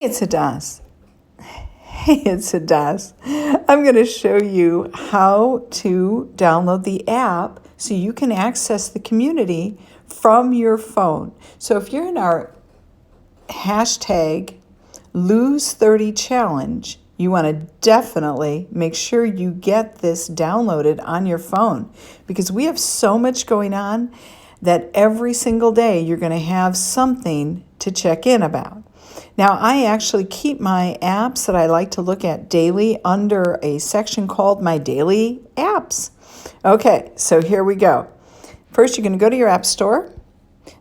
It's Adas. Hey, it's Adas. I'm going to show you how to download the app so you can access the community from your phone. So if you're in our hashtag Lose 30 Challenge, you want to definitely make sure you get this downloaded on your phone because we have so much going on that every single day you're going to have something to check in about. Now, I actually keep my apps that I like to look at daily under a section called My Daily Apps. Okay, so here we go. First, you're going to go to your app store.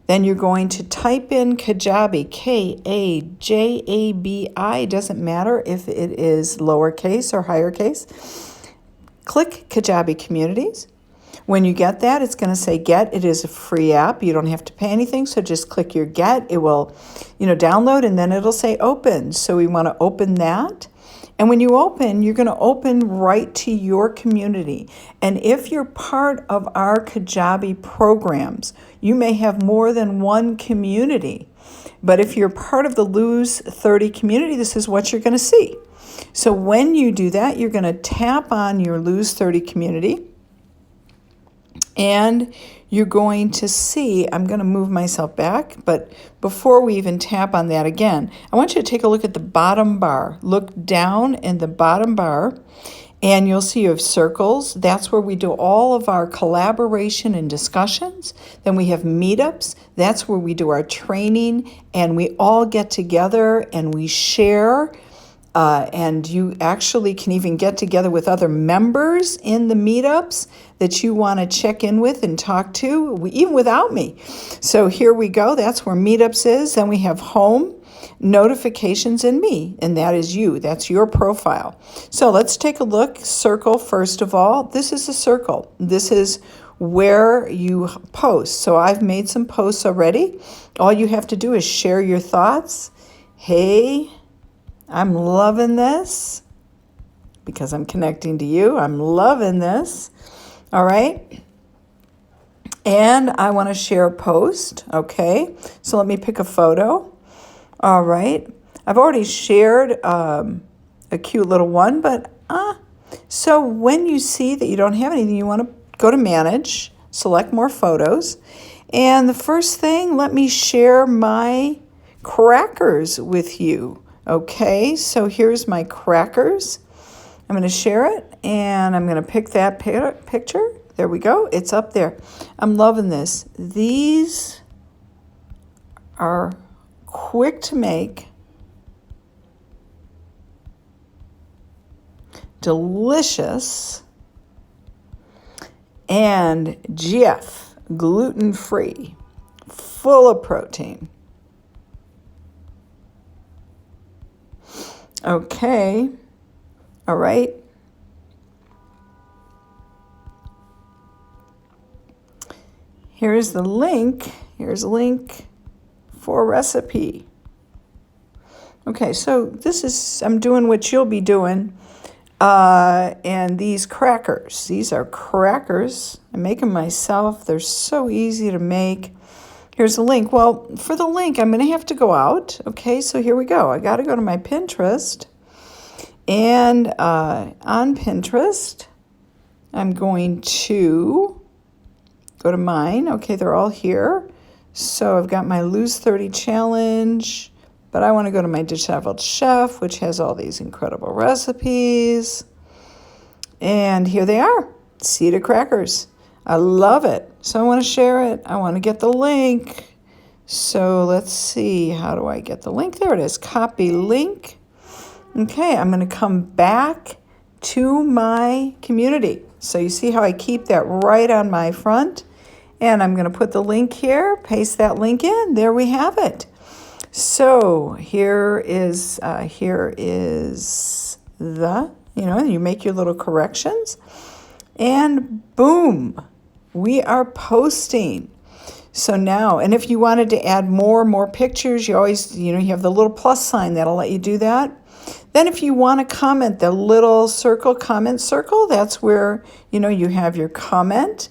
Then you're going to type in Kajabi, Kajabi. Doesn't matter if it is lowercase or higher case. Click Kajabi Communities. When you get that, it's going to say get. It is a free app. You don't have to pay anything, so just click your get. It will, download, and then it'll say open. So we want to open that. And when you open, you're going to open right to your community. And if you're part of our Kajabi programs, you may have more than one community. But if you're part of the Lose 30 community, this is what you're going to see. So when you do that, you're going to tap on your Lose 30 community. And you're going to see, I'm going to move myself back, but before we even tap on that again, I want you to take a look at the bottom bar. Look down in the bottom bar, and you'll see you have circles. That's where we do all of our collaboration and discussions. Then we have meetups. That's where we do our training, and we all get together and we share. And you actually can even get together with other members in the meetups that you want to check in with and talk to, even without me. So here we go. That's where meetups is. Then we have home, notifications, and me. And that is you. That's your profile. So let's take a look. Circle, first of all. This is a circle. This is where you post. So I've made some posts already. All you have to do is share your thoughts. Hey, I'm loving this because I'm connecting to you. I'm loving this. All right. And I want to share a post. Okay. So let me pick a photo. All right. I've already shared a cute little one, but so when you see that you don't have anything, you want to go to manage, select more photos. And the first thing, let me share my crackers with you. Okay, so here's my crackers. I'm going to share it, and I'm going to pick that picture. There we go. It's up there. I'm loving this. These are quick to make, delicious, and GF, gluten-free, full of protein. Okay, all right. Here's the link. Here's a link for a recipe. Okay, so this is, I'm doing what you'll be doing. And these crackers, these are crackers. I make them myself. They're so easy to make. Here's the link. Well, for the link, I'm going to have to go out. Okay, so here we go. I got to go to my Pinterest. And on Pinterest, I'm going to go to mine. Okay, they're all here. So I've got my Lose 30 Challenge. But I want to go to my Disheveled Chef, which has all these incredible recipes. And here they are. Seeded crackers. I love it. So I want to share it. I want to get the link. So let's see. How do I get the link? There it is. Copy link. Okay, I'm going to come back to my community. So you see how I keep that right on my front. And I'm going to put the link here. Paste that link in. There we have it. So here is the, you make your little corrections. And boom. We are posting. So now, and if you wanted to add more pictures, you always, you have the little plus sign that'll let you do that. Then if you want to comment, the little circle, comment circle, that's where, you have your comment.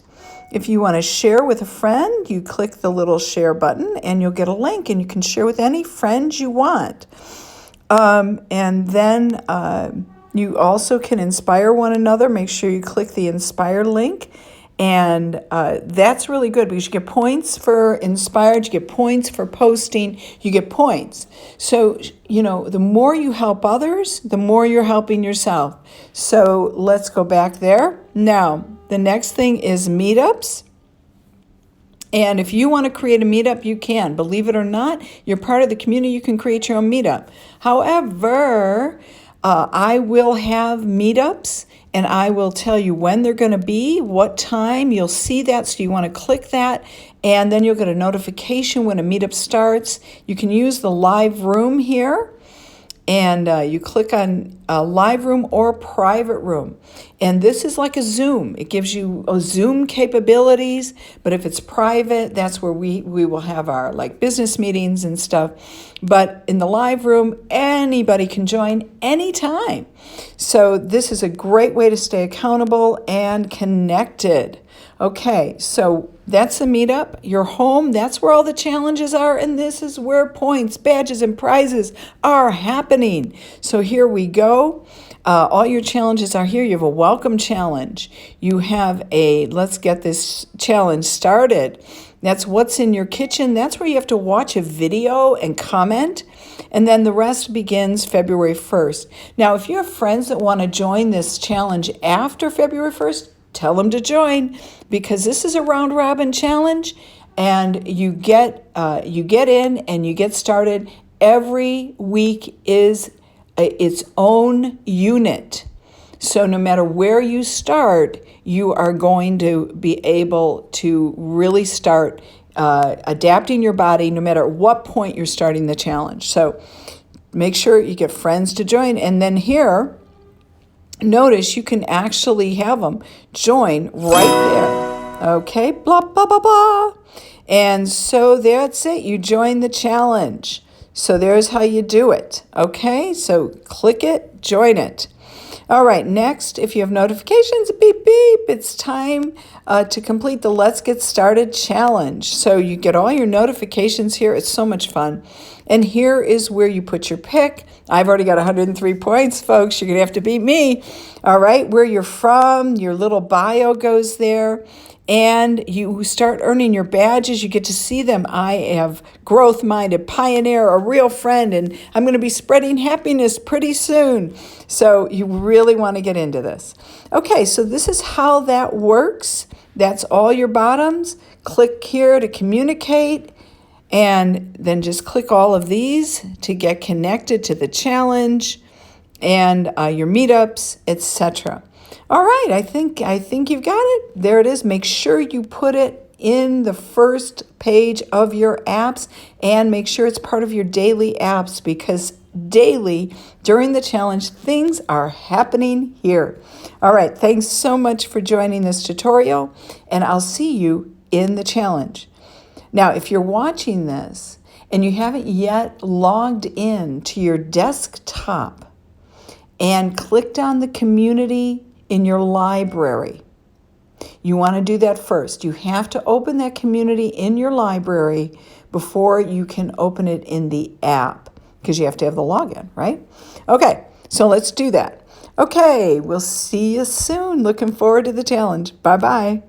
If you want to share with a friend, you click the little share button and you'll get a link and you can share with any friends you want. And then you also can inspire one another. Make sure you click the inspire link. And that's really good because you get points for inspired, you get points for posting, you get points. So, the more you help others, the more you're helping yourself. So let's go back there. Now, the next thing is meetups. And if you want to create a meetup, you can. Believe it or not, you're part of the community. You can create your own meetup. However, I will have meetups, and I will tell you when they're going to be, what time. You'll see that, so you want to click that, and then you'll get a notification when a meetup starts. You can use the live room here, and you click on a live room or private room. And this is like a Zoom. It gives you a Zoom capabilities, but if it's private, that's where we will have our business meetings and stuff. But in the live room, anybody can join anytime. So this is a great way to stay accountable and connected. Okay, so that's the meetup. Your home, that's where all the challenges are, and this is where points, badges, and prizes are happening. So here we go. All your challenges are here. You have a welcome challenge. You have a let's get this challenge started. That's what's in your kitchen. That's where you have to watch a video and comment. And then the rest begins February 1st. Now, if you have friends that want to join this challenge after February 1st, tell them to join, because this is a round robin challenge, and you get in and you get started. Every week is its own unit. So no matter where you start, you are going to be able to really start adapting your body no matter what point you're starting the challenge. So make sure you get friends to join. And then here, notice you can actually have them join right there. Okay, blah, blah, blah, blah. And so that's it. You join the challenge. So there's how you do it. Okay, so click it, join it. All right, next, if you have notifications, beep, beep, it's time to complete the Let's Get Started challenge. So you get all your notifications here. It's so much fun. And here is where you put your pick. I've already got 103 points, folks. You're going to have to beat me. All right, where you're from, your little bio goes there. And you start earning your badges. You get to see them. I have growth-minded, pioneer, a real friend, and I'm going to be spreading happiness pretty soon. So you really want to get into this. Okay, so this is how that works. That's all your bottoms. Click here to communicate, and then just click all of these to get connected to the challenge and your meetups, etc. All right, I think you've got it. There it is. Make sure you put it in the first page of your apps, and make sure it's part of your daily apps, because daily during the challenge, things are happening here. All right, thanks so much for joining this tutorial, and I'll see you in the challenge. Now, if you're watching this and you haven't yet logged in to your desktop and clicked on the community in your library, you want to do that first. You have to open that community in your library before you can open it in the app, because you have to have the login, right? Okay, so let's do that. Okay, we'll see you soon. Looking forward to the challenge. Bye-bye.